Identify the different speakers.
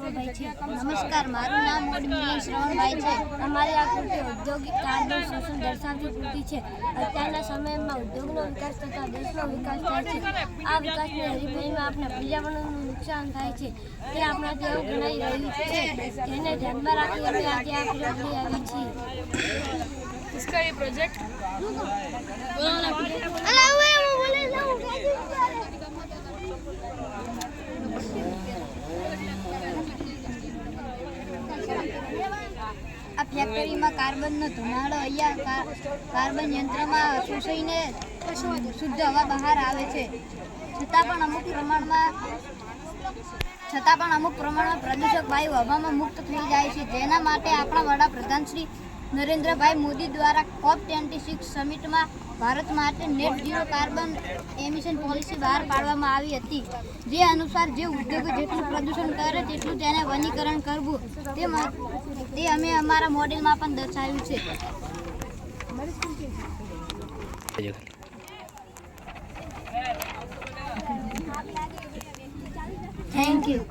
Speaker 1: ઠાકોરભાઈ છે। નમસ્કાર, મારું નામ મોડી મિલન શ્રવણભાઈ છે। અમારી આ કૃતિ ઔદ્યોગિક કાર્બન શોષણ દર્શાવતી કૃતિ છે। અત્યારના સમયમાં ઉદ્યોગનો વિકાસ થતાં દેશનો વિકાસ થાય છે। આ વિકાસની હરીફાઈમાં આપણે પર્યાવરણનું નુકસાન થાય છે તે આપણાથી એવું ગણાઈ રહ્યું છે। તેને ધ્યાનમાં રાખી અમે આજે આ પ્રયોગ લઈ આવી છીએ।
Speaker 2: किसका ये प्रोजेक्ट?
Speaker 1: આ ફેક્ટરીમાં કાર્બનનો ધુમાડો અહીંયા કાર્બન યંત્રમાં શોષાઈને શુદ્ધ હવા બહાર આવે છે। છતાં પણ અમુક પ્રમાણમાં પ્રદૂષક વાયુ હવામાં મુક્ત થઈ જાય છે। જેના માટે આપણા વડાપ્રધાન શ્રી નરેન્દ્રભાઈ મોદી દ્વારા COP26 સમિટમાં ભારત માટે net zero carbon emission policy બહાર પાડવામાં આવી હતી। જે અનુસાર જે ઉદ્યોગો જેટલું પ્રદૂષણ કરે તેટલું તેને વનીકરણ કરવું તે અમે અમારા મોડેલમાં પણ દર્શાવ્યું છે। Thank you.